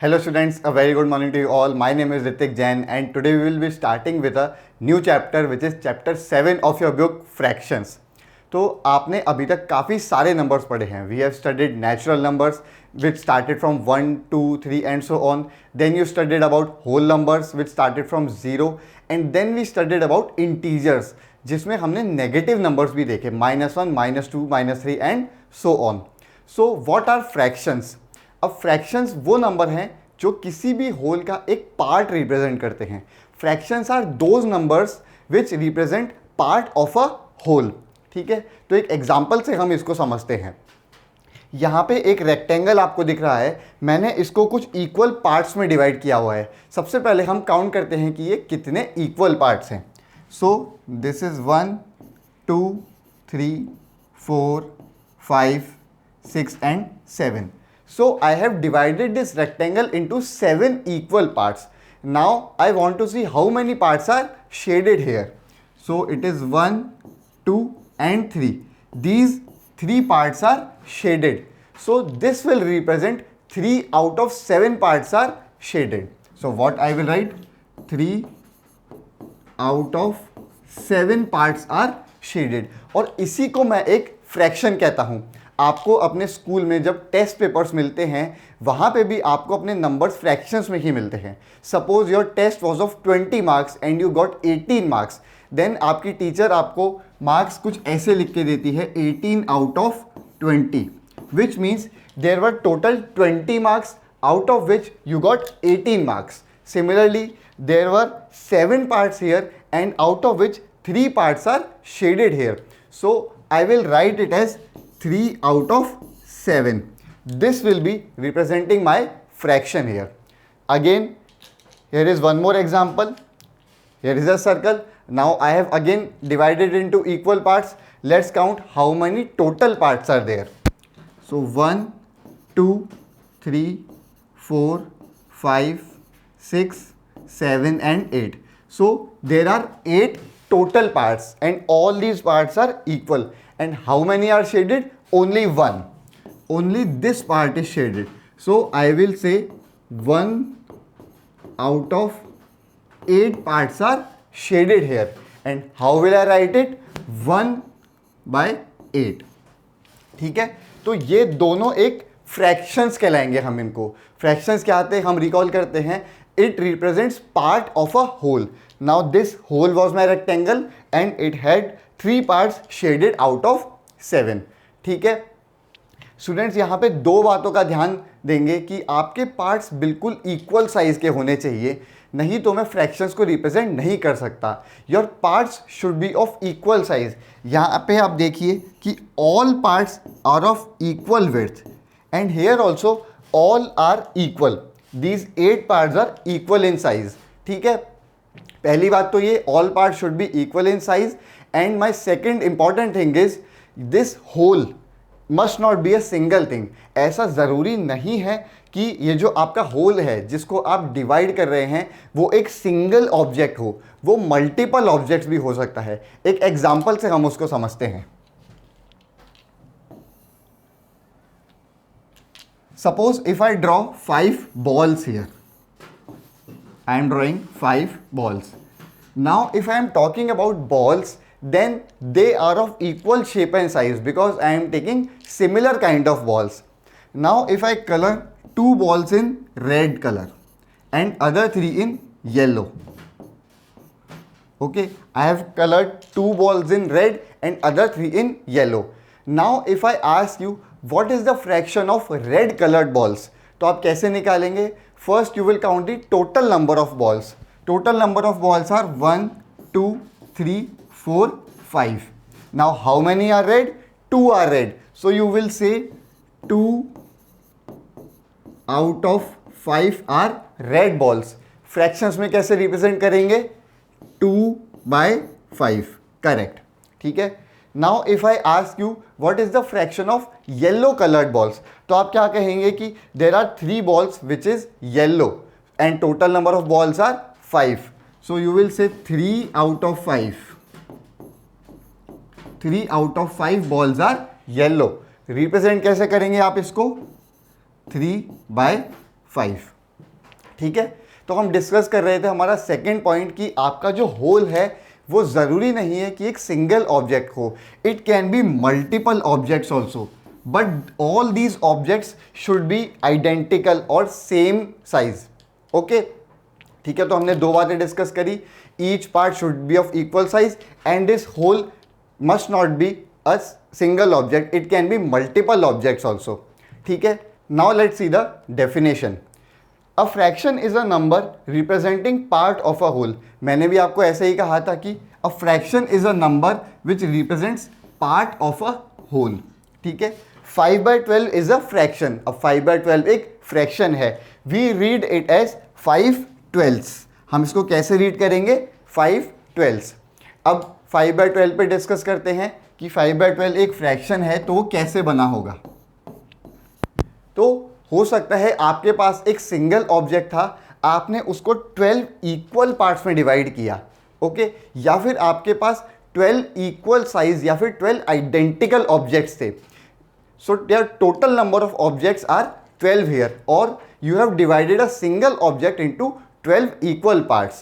Hello students, a very good morning to you all. My name is Ritik Jain and today we will be starting with a new chapter which is chapter 7 of your book Fractions. तो आपने अभी तक काफ़ी सारे numbers पढ़े हैं. We have studied natural numbers which started from 1, 2, 3 and so on. Then you studied about whole numbers which started from 0 and then we studied about integers जिसमें हमने नेगेटिव नंबर्स भी देखे -1, -2, -3 and so on. So what are fractions? अब fractions वो number हैं जो किसी भी होल का एक पार्ट रिप्रेजेंट करते हैं. Fractions are those numbers which represent part of a whole. ठीक है, तो एक एग्जांपल से हम इसको समझते हैं. यहाँ पे एक रेक्टेंगल आपको दिख रहा है. मैंने इसको कुछ इक्वल पार्ट्स में डिवाइड किया हुआ है. सबसे पहले हम काउंट करते हैं कि ये कितने इक्वल पार्ट्स हैं. So this is 1, 2, 3, 4, 5, 6 and 7. So I have divided this rectangle into 7 equal parts. Now I want to see how many parts are shaded here. So it is 1, 2 and 3. These 3 parts are shaded. So this will represent 3 out of 7 parts are shaded. So what I will write? 3 out of 7 parts are shaded. और इसी को मैं एक fraction कहता हूँ. आपको अपने school में जब टेस्ट पेपर्स मिलते हैं वहाँ पे भी आपको अपने नंबर्स फ्रैक्शंस में ही मिलते हैं. Suppose your test was of 20 marks and you got 18 marks. Then आपकी टीचर आपको मार्क्स कुछ ऐसे लिख के देती है 18 out of 20, which means there were total 20 marks out of which you got 18 marks. Similarly there were 7 parts here and out of which 3 parts are shaded here. So I will write it as 3 out of 7. This will be representing my fraction here. Again, here is one more example. Here is a circle. Now I have again divided into equal parts. Let's count how many total parts are there. So 1, 2, 3, 4, 5, 6, 7 and 8. So there are 8 total parts and all these parts are equal. And how many are shaded? Only 1. Only this part is shaded. So I will say 1 out of 8 parts are shaded here. And how will I write it? 1 by 8. ठीक है, तो ये दोनों एक fractions कहलाएंगे. हम इनको fractions क्या आते हैं हम रिकॉल करते हैं. It represents part of a whole. Now this whole was my rectangle and it had 3 parts shaded out of 7. ठीक है स्टूडेंट्स, यहाँ पे 2 बातों का ध्यान देंगे कि आपके पार्ट्स बिल्कुल इक्वल साइज के होने चाहिए, नहीं तो मैं फ्रैक्शंस को रिप्रेजेंट नहीं कर सकता. Your parts should be of equal size. यहाँ पे आप देखिए कि all parts are of equal width and here also all are equal. These 8 parts are equal in size. ठीक है, पहली बात तो ये all part should be equal in size. And my second important thing is this whole must not be a single thing. ऐसा ज़रूरी नहीं है कि ये जो आपका होल है जिसको आप डिवाइड कर रहे हैं वो एक सिंगल ऑब्जेक्ट हो. वो मल्टीपल ऑब्जेक्ट्स भी हो सकता है. एक एग्जांपल से हम उसको समझते हैं. Suppose if I draw 5 balls here. I am drawing 5 balls. Now if I am talking about balls, then they are of equal shape and size because I am taking similar kind of balls. Now if I color 2 balls in red color and other 3 in yellow. Okay, I have colored 2 balls in red and other 3 in yellow. Now if I ask you what is the fraction of red colored balls, तो आप कैसे निकालेंगे? First you will count the total number of balls. Total number of balls are 1, 2, 3, 4, 5. Now how many are red? 2 are red. So you will say 2 out of 5 are red balls. Fractions में कैसे represent करेंगे? 2 by 5. Correct. ठीक है. Now if I ask you what is the fraction of yellow colored balls, तो आप क्या कहेंगे कि there are 3 balls which is yellow and total number of balls are 5. So you will say 3 out of 5. 3 out of 5 balls are yellow. Represent कैसे करेंगे आप इसको? 3 by 5. ठीक है, तो हम डिस्कस कर रहे थे हमारा सेकेंड पॉइंट कि आपका जो होल है वो ज़रूरी नहीं है कि एक सिंगल ऑब्जेक्ट हो, it can be multiple objects also, but all these objects should be identical और सेम साइज। ओके, ठीक है, तो हमने दो बातें डिस्कस करी, each part should be of equal size and this whole must not be a single object, it can be multiple objects also. ठीक है, now let's see the definition. A fraction is a number representing part of a whole. मैंने भी आपको ऐसे ही कहा था कि a fraction is a number which represents part of a whole. ठीक है, 5/12 इज अ फ्रैक्शन। अब 5/12 एक फ्रैक्शन है, वी रीड इट एज 5/12। हम इसको कैसे रीड करेंगे? 5/12। अब 5/12 पे डिस्कस करते हैं कि 5/12 एक फ्रैक्शन है तो वो कैसे बना होगा। तो हो सकता है आपके पास एक सिंगल ऑब्जेक्ट था, आपने उसको 12 इक्वल पार्ट्स में डिवाइड किया, ओके, या फिर आपके पास 12 इक्वल साइज या फिर 12 आइडेंटिकल ऑब्जेक्ट्स थे। So there total number of objects are 12 here, और you have divided a single object into 12 equal parts.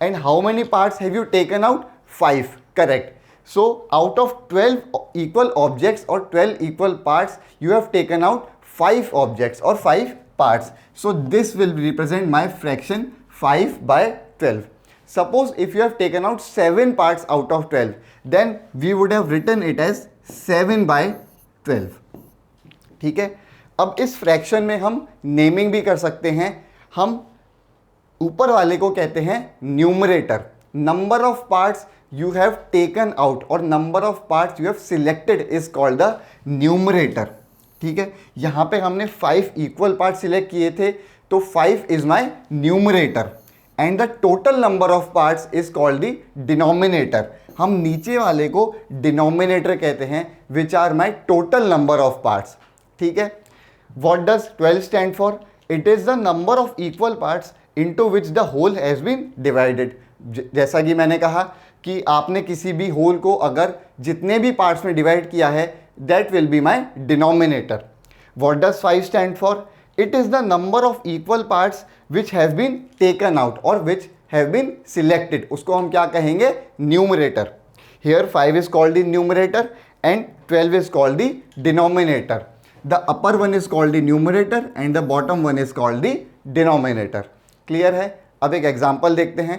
And how many parts have you taken out? 5. Correct. So out of 12 equal objects or 12 equal parts, you have taken out 5 objects or 5 parts. So this will represent my fraction 5/12. Suppose if you have taken out 7 parts out of 12, then we would have written it as 7/12. ठीक है, अब इस fraction में हम naming भी कर सकते हैं। हम ऊपर वाले को कहते हैं numerator, number of parts you have taken out और number of parts you have selected is called the numerator. ठीक है, यहां पे हमने 5 इक्वल पार्ट सिलेक्ट किए थे, तो 5 is my numerator and the total number of parts is called the denominator. हम नीचे वाले को डिनोमिनेटर कहते हैं, which are my total number of parts. ठीक है, what does 12 stand for? It is the number of equal parts into which the whole has been divided. जैसा कि मैंने कहा कि आपने किसी भी होल को अगर जितने भी पार्ट्स में डिवाइड किया है, that will be my denominator. What does 5 stand for? It is the number of equal parts which have been taken out or which have been selected. उसको हम क्या कहेंगे? Numerator. Here 5 is called the numerator and 12 is called the denominator. The upper one is called the numerator and the bottom one is called the denominator. Clear है? अब एक example देखते हैं।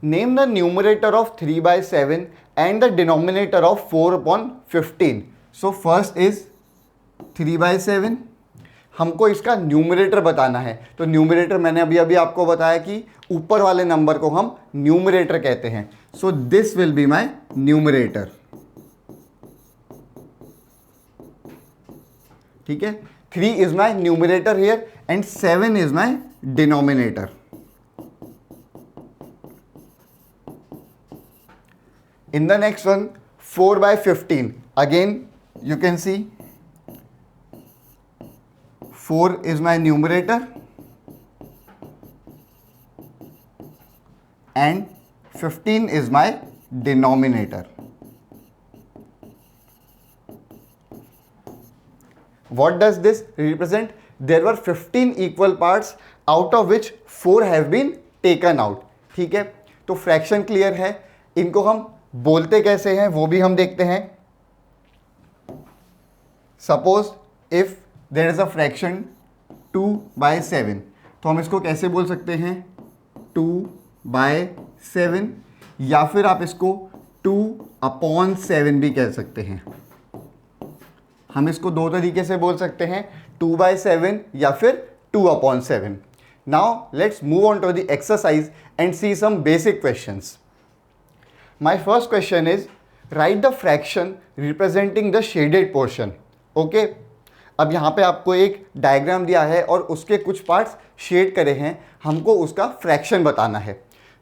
Name the numerator of 3/7 and the denominator of 4/15. So first is 3/7. हमको इसका numerator बताना है, तो न्यूमरेटर मैंने अभी अभी आपको बताया कि ऊपर वाले नंबर को हम न्यूमरेटर कहते हैं। So this will be my numerator. ठीक है, 3 is my numerator here and 7 is my denominator. In the next one, 4/15. Again, you can see 4 is my numerator and 15 is my denominator. What does this represent? There were 15 equal parts out of which 4 have been taken out. ठीक है, तो fraction clear है। इनको हम बोलते कैसे हैं वो भी हम देखते हैं। Suppose if there is a fraction 2/7, तो हम इसको कैसे बोल सकते हैं? 2/7, या फिर आप इसको 2/7 भी कह सकते हैं। हम इसको दो तरीके से बोल सकते हैं, 2/7 या फिर 2/7। Now let's move on to the exercise and see some basic questions. My first question is write the fraction representing the shaded portion. Okay? अब यहाँ पे आपको एक डायग्राम दिया है और उसके कुछ पार्ट्स शेड करे हैं, हमको उसका फ्रैक्शन बताना है।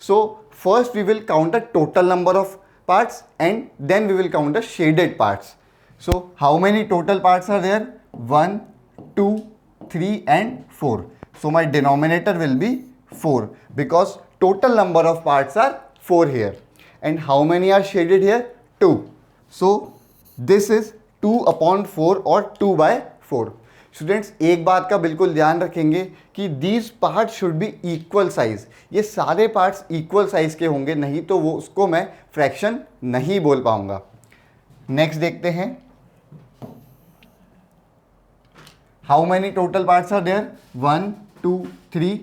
So first we will count the total number of parts and then we will count the shaded parts. So how many total parts are there? 1, 2, 3 and 4. So my denominator will be 4 because total number of parts are 4 here. And how many are shaded here? 2. So this is 2/4 or 2/4. Students एक बात का बिल्कुल ध्यान रखेंगे कि these part should be equal size, ये सारे parts equal size के होंगे, नहीं तो वो उसको मैं फ्रैक्शन नहीं बोल पाऊंगा। नेक्स्ट देखते हैं, how many total parts are there, 1 2 3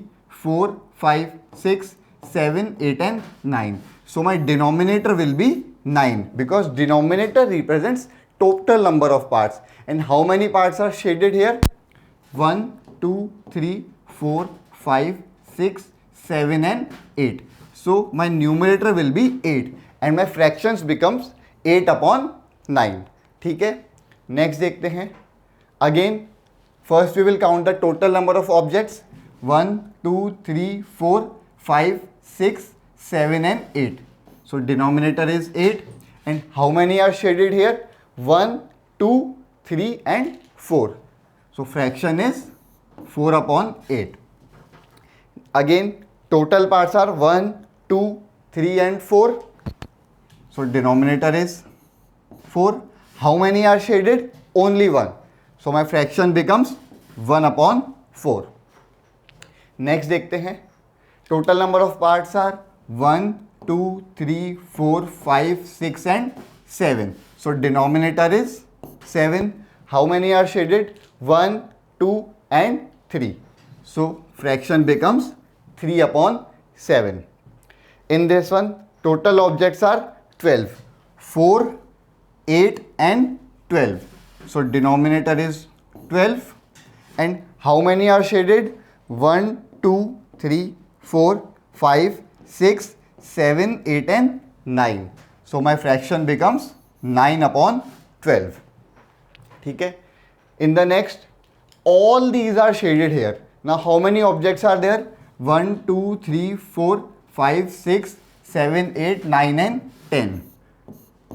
4 5 6 7 8 and 9. So my denominator will be 9 because denominator represents total number of parts. And how many parts are shaded here? 1 2 3 4 5 6 7 and 8. So my numerator will be 8 and my fractions becomes 8 upon 9. ठीक है, next देखते हैं। Again first we will count the total number of objects, 1 2 3 4 5 6 7 and 8. So denominator is 8 and how many are shaded here? 1 2 3 and 4. So fraction is 4 upon 8. Again total parts are 1 2 3 and 4. So denominator is 4. How many are shaded? Only 1. So my fraction becomes 1 upon 4. Next देखते हैं, total number of parts are 1 2 3 4 5 6 and 7. So denominator is 7. How many are shaded? 1 2 and 3. So fraction becomes 3 upon 7. In this one total objects are 12, 4 8 and 12. So denominator is 12 and how many are shaded? 1 2 3 4 5 6 7 8 and 9. So my fraction becomes 9 upon 12. ठीक है, in the next all these are shaded here. Now how many objects are there? 1 2 3 4 5 6 7 8 9 and 10.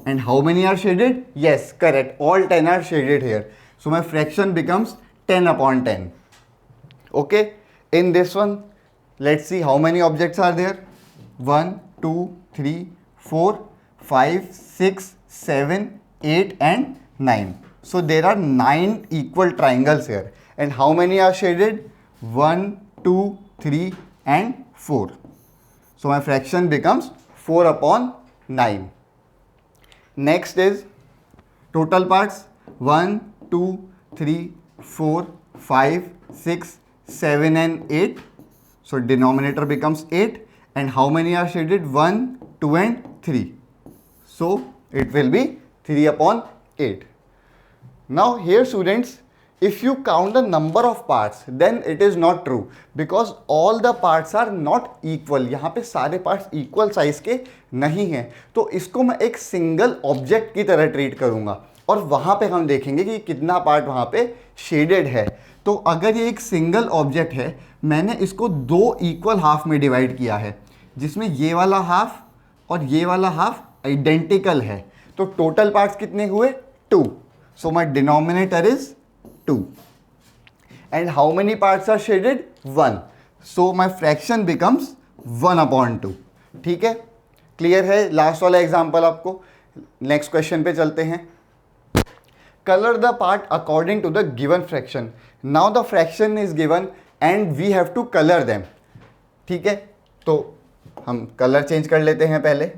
And how many are shaded? Yes, correct, all 10 are shaded here. So my fraction becomes 10 upon 10. Okay, in this one let's see how many objects are there. 1 2 3 4 5 6 7 8 and 9. So there are 9 equal triangles here. And how many are shaded? 1 2 3 and 4. So my fraction becomes 4 upon 9. Next is total parts, 1 2 3 4 5 6 7 and 8. So denominator becomes 8 and how many are shaded? 1 2 and 3. So it will be 3 upon 8. Now here students, if you count the number of parts then it is not true because all the parts are not equal. यहाँ पे सारे parts equal size के नहीं हैं, तो इसको मैं एक सिंगल ऑब्जेक्ट की तरह ट्रीट करूँगा और वहाँ पे हम देखेंगे कि कितना पार्ट वहाँ पे शेडेड है। तो अगर ये एक सिंगल ऑब्जेक्ट है, मैंने इसको दो इक्वल हाफ में डिवाइड किया है जिसमें ये वाला हाफ और ये वाला हाफ आइडेंटिकल है, तो टोटल पार्ट्स कितने हुए? 2. So my denominator is 2. And how many parts are shaded? 1. So my fraction becomes 1 upon 2. ठीक है, क्लियर है लास्ट वाला एग्जाम्पल आपको। नेक्स्ट क्वेश्चन पे चलते हैं। Colour the part according to the given fraction. Now the fraction is given and we have to colour them. ठीक है, तो हम कलर चेंज कर लेते हैं पहले।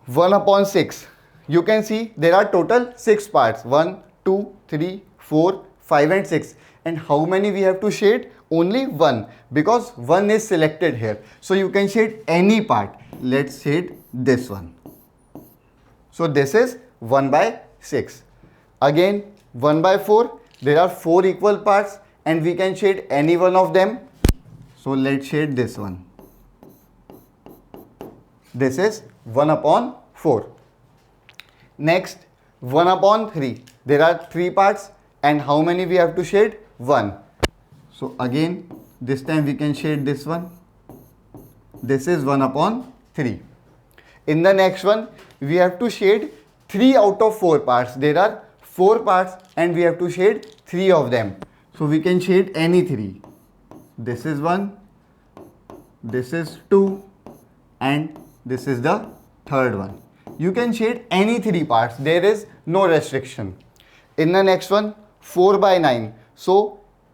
1 upon 6. You can see there are total 6 parts, 1 2 3 4 5 and 6. And how many we have to shade? Only 1 because 1 is selected here. So you can shade any part. Let's shade this one. So this is 1 by 6. Again 1 by 4. There are 4 equal parts and we can shade any one of them. So let's shade this one. This is 1 upon 4. Next 1 upon 3. There are 3 parts and how many we have to shade? 1. So again this time we can shade this one. This is 1 upon 3. In the next one we have to shade 3 out of 4 parts. There are 4 parts and we have to shade 3 of them. So we can shade any 3. This is 1, this is 2 and this is the third one. You can shade any 3 parts. There is no restriction. In the next one 4/9. So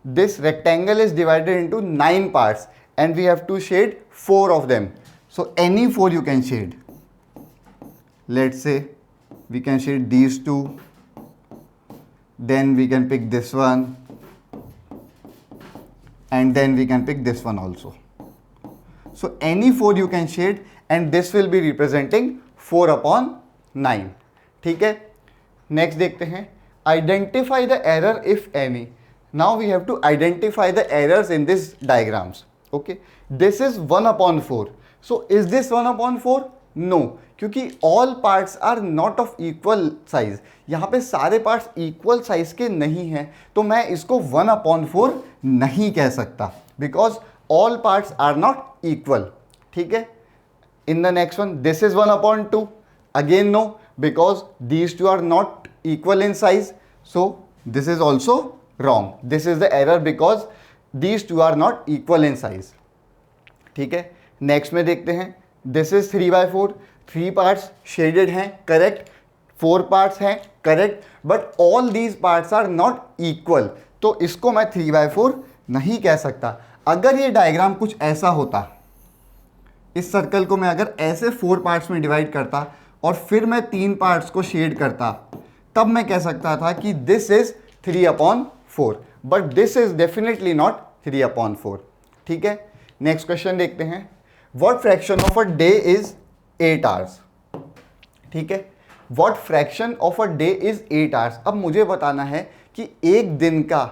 this rectangle is divided into 9 parts and we have to shade 4 of them. So any 4 you can shade. Let's say we can shade these two, then we can pick this one, and then we can pick this one also. So any 4 you can shade and this will be representing 4/9. ठीक है, next देखते हैं, identify the error if any. Now we have to identify the errors in this diagrams. Okay, this is 1/4. So is this 1/4? No, क्योंकि all parts are not of equal size. यहाँ पे सारे parts equal size के नहीं हैं, तो मैं इसको 1/4 नहीं कह सकता, because all parts are not equal. ठीक है, in the next one, this is 1/2. Again no, because these two are not equal in size, so this is also wrong. This is the error because these two are not equal in size. ठीक है, next में देखते हैं, this is 3/4. 3 parts shaded हैं, correct. 4 parts हैं, correct. But all these parts are not equal, तो इसको मैं 3/4 नहीं कह सकता. अगर ये डायग्राम कुछ ऐसा होता, इस सर्कल को मैं अगर ऐसे 4 पार्ट्स में डिवाइड करता और फिर मैं 3 पार्ट्स को शेड करता, तब मैं कह सकता था कि this is 3/4. But this is definitely not 3/4. ठीक है, नेक्स्ट क्वेश्चन देखते हैं, what fraction of a day is 8 hours. ठीक है, what fraction of a day is 8 hours. अब मुझे बताना है कि एक दिन का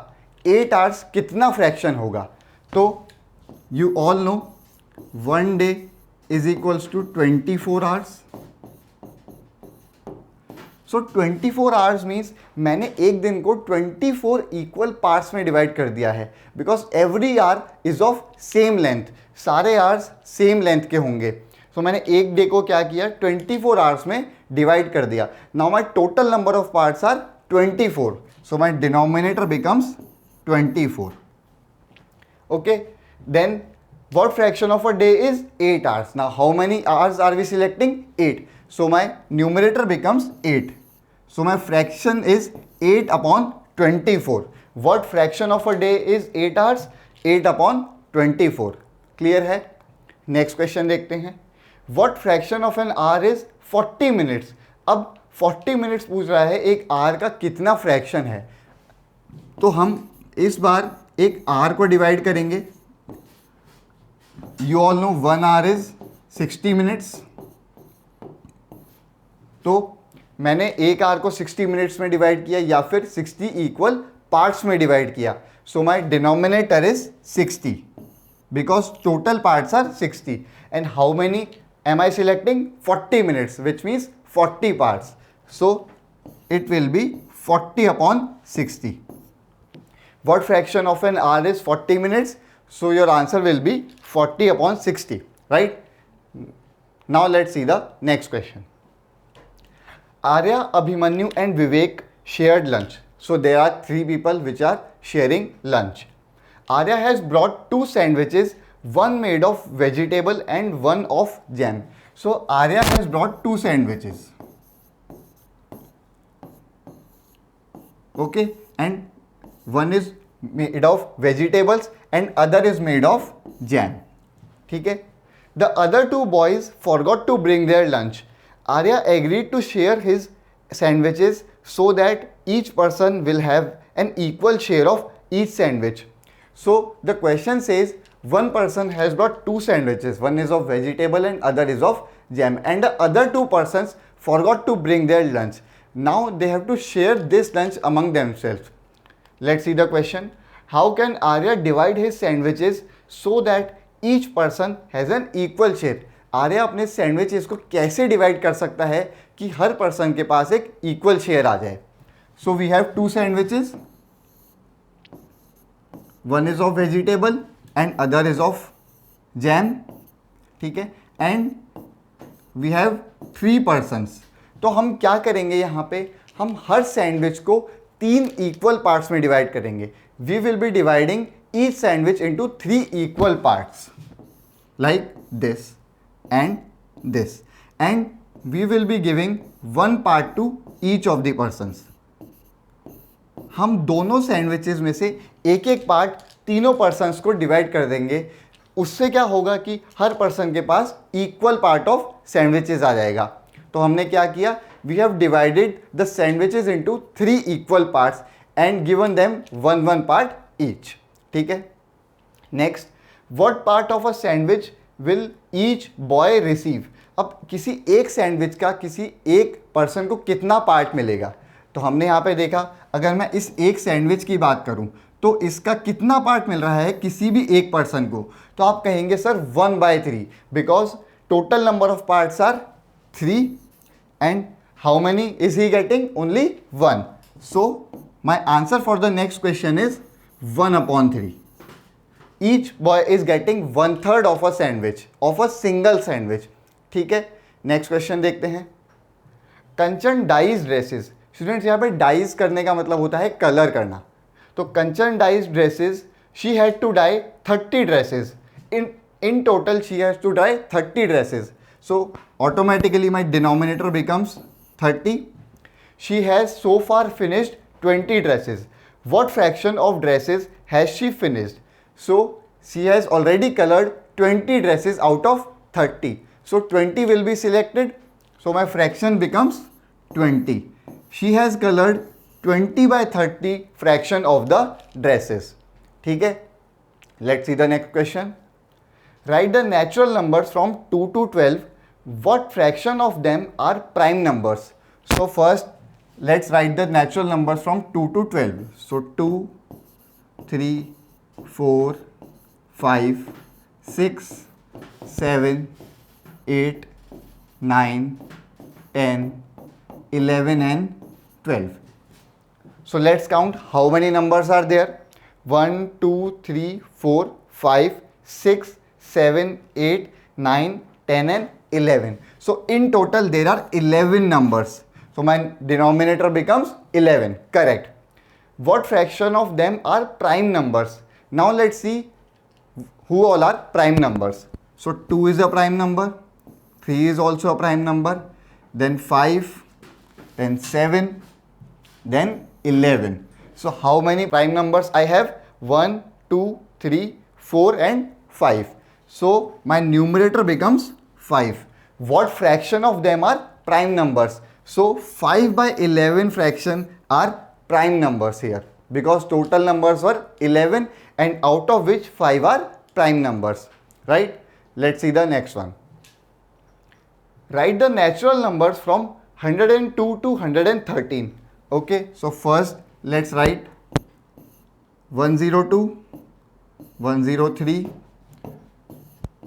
8 आवर्स कितना फ्रैक्शन होगा. तो you all know 1 day is equals to 24 hours. So 24 hours means मैंने एक दिन को 24 इक्वल पार्ट्स में डिवाइड कर दिया है, because every hour is of same length. सारे आवर्स सेम लेंथ के होंगे. सो मैंने एक डे को क्या किया, 24 आवर्स में डिवाइड कर दिया. Now my total number of parts are 24. So my denominator becomes 24. Okay, then what fraction of a day is 8 hours. Now how many hours are we selecting? 8. So my numerator becomes 8. So my fraction is 8/24. What fraction of a day is 8 hours? 8/24. Clear है? Next question देखते हैं, what fraction of an hour is 40 minutes. अब 40 minutes पूछ रहा है, एक hour का कितना fraction है. तो हम इस बार एक hour को डिवाइड करेंगे. You all know 1 hour is 60 minutes. तो मैंने एक आवर को 60 मिनट्स में डिवाइड किया या फिर 60 इक्वल पार्ट्स में डिवाइड किया. So my denominator is 60 because total parts are 60. And how many am I selecting? 40 minutes, which means 40 parts. So it will be 40/60. What fraction of an hour is 40 minutes? So your answer will be 40/60, right? Now let's see the next question. Arya, Abhimanyu and Vivek shared lunch. So there are 3 people which are sharing lunch. Arya has brought 2 sandwiches, one made of vegetable and one of jam. So Arya has brought 2 sandwiches. Okay, and one is made of vegetables and other is made of jam. ठीक है, the other 2 boys forgot to bring their lunch. Arya agreed to share his sandwiches so that each person will have an equal share of each sandwich. So the question says one person has brought 2 sandwiches, one is of vegetable and other is of jam, and the other 2 persons forgot to bring their lunch. Now they have to share this lunch among themselves. Let's see the question. How can Arya divide his sandwiches so that each person has an equal share? Arya अपने sandwiches को कैसे divide कर सकता है कि हर person के पास एक इक्वल शेयर आ जाए. So we have 2 sandwiches, one is of vegetable and other is of jam. ठीक है, एंड वी हैव 3 पर्सन्स. तो हम क्या करेंगे, यहाँ पे हम हर सैंडविच को 3 इक्वल पार्ट्स में डिवाइड करेंगे. We will be dividing each sandwich into 3 equal parts like this and this, and we will be giving one part to each of the persons. हम दोनों सैंडविचेस में से एक एक पार्ट तीनों पर्सन्स को डिवाइड कर देंगे। उससे क्या होगा कि हर पर्सन के पास इक्वल पार्ट ऑफ सैंडविचेस आ जाएगा। तो हमने क्या किया, we have divided the sandwiches into 3 equal parts and given them 1 part each. ठीक है। Next, what part of a sandwich will each boy receive. अब किसी एक सैंडविच का किसी एक पर्सन को कितना पार्ट मिलेगा, तो हमने यहाँ पे देखा, अगर मैं इस एक सैंडविच की बात करूँ तो इसका कितना पार्ट मिल रहा है किसी भी एक पर्सन को, तो आप कहेंगे sir 1/3, because total number of parts are 3 and how many is he getting, only 1. So my answer for the next question is 1/3. Each boy is getting 1/3 of a sandwich, of a single sandwich. ठीक है, next question देखते हैं. कंचन dyes dresses. Students, यहाँ पे dies करने का मतलब होता है कलर करना. तो Kanchan dyes dresses, she had to dye 30 dresses. in total she has to dye 30 dresses. So automatically my denominator becomes 30. She has so far finished 20 dresses. What fraction of dresses has she finished? So she has already colored 20 dresses out of 30. So 20 will be selected. So my fraction becomes 20. She has colored 20/30 fraction of the dresses. ठीक है. Let's see the next question. Write the natural numbers from 2 to 12. What fraction of them are prime numbers? So first, let's write the natural numbers from 2 to 12. So 2, 3, 4, 5, 6, 7, 8, 9, 10, 11 and 12. So let's count how many numbers are there. 1, 2, 3, 4, 5, 6, 7, 8, 9, 10 and 11. So in total there are 11 numbers. So my denominator becomes 11. Correct. What fraction of them are prime numbers? Now let's see who all are prime numbers. So 2 is a prime number, 3 is also a prime number, then 5, then 7, then 11. So how many prime numbers I have? 1, 2, 3, 4 and 5. So my numerator becomes 5. What fraction of them are prime numbers? So 5/11 fraction are prime numbers here, because total numbers were 11 and out of which 5 are prime numbers, right? Let's see the next one. Write the natural numbers from 102 to 113. Okay, so first let's write 102, 103,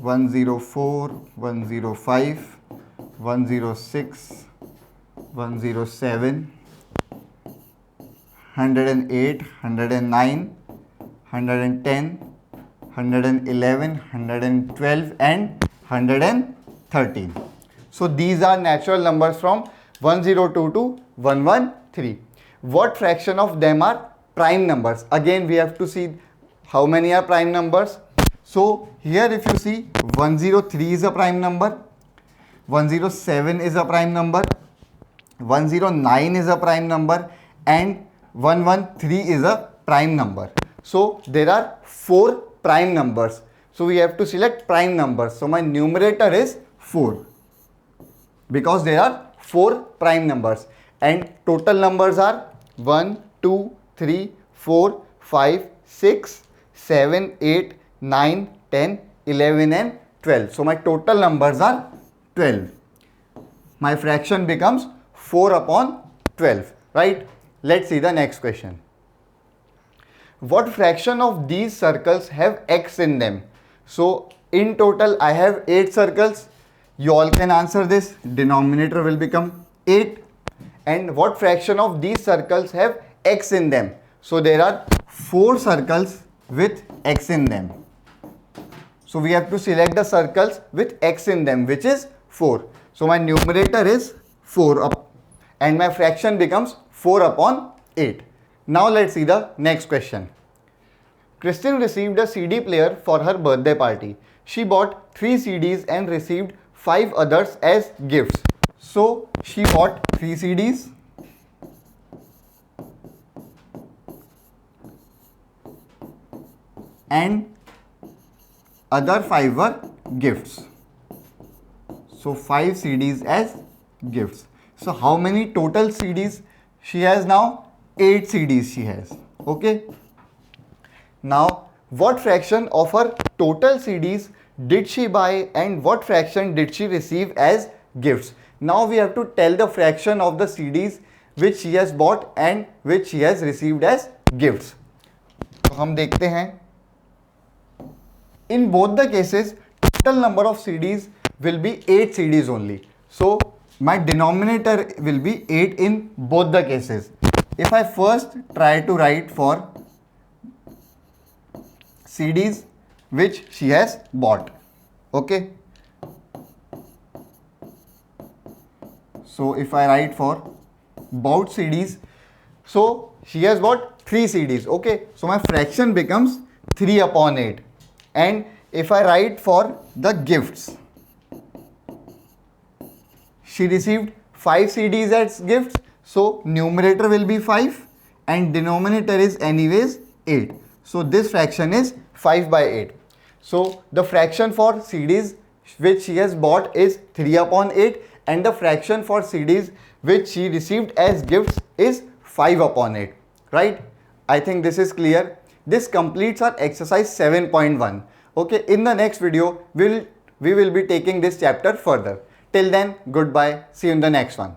104, 105, 106, 107, 108, 109, 110, 111, 112 and 113. So these are natural numbers from 102 to 113. What fraction of them are prime numbers? Again we have to see how many are prime numbers. So here if you see, 103 is a prime number, 107 is a prime number, 109 is a prime number and 113 is a prime number. So there are 4 prime numbers. So we have to select prime numbers. So my numerator is 4, because there are 4 prime numbers and total numbers are 1, 2, 3, 4, 5, 6, 7, 8, 9, 10, 11 and 12. So my total numbers are 12. My fraction becomes 4/12, right? Let's see the next question. What fraction of these circles have x in them? So in total I have 8 circles. You all can answer this. Denominator will become 8. And what fraction of these circles have x in them? So there are 4 circles with x in them. So we have to select the circles with x in them, which is 4. So my numerator is 4 up and my fraction becomes 4/8. Now let's see the next question. Christine received a CD player for her birthday party. She bought 3 CDs and received 5 others as gifts. So she bought 3 CDs, and other 5 were gifts. So 5 CDs as gifts. So how many total CDs she has now? 8 CDs she has. Okay. Now what fraction of her total CDs did she buy and what fraction did she receive as gifts? Now we have to tell the fraction of the CDs which she has bought and which she has received as gifts. तो हम देखते हैं. In both the cases, total number of CDs will be 8 CDs only. So my denominator will be 8 in both the cases. If I first try to write for CDs which she has bought, okay. So if I write for bought CDs, so she has bought 3 CDs, okay. So my fraction becomes 3 upon 8. And if I write for the gifts, she received 5 CDs as gifts, so numerator will be 5 and denominator is anyways 8. So this fraction is 5 by 8. So the fraction for CDs which she has bought is 3 upon 8 and the fraction for CDs which she received as gifts is 5 upon 8. Right? I think this is clear. This completes our exercise 7.1. Okay, in the next video, we will be taking this chapter further. Till then, goodbye. See you in the next one.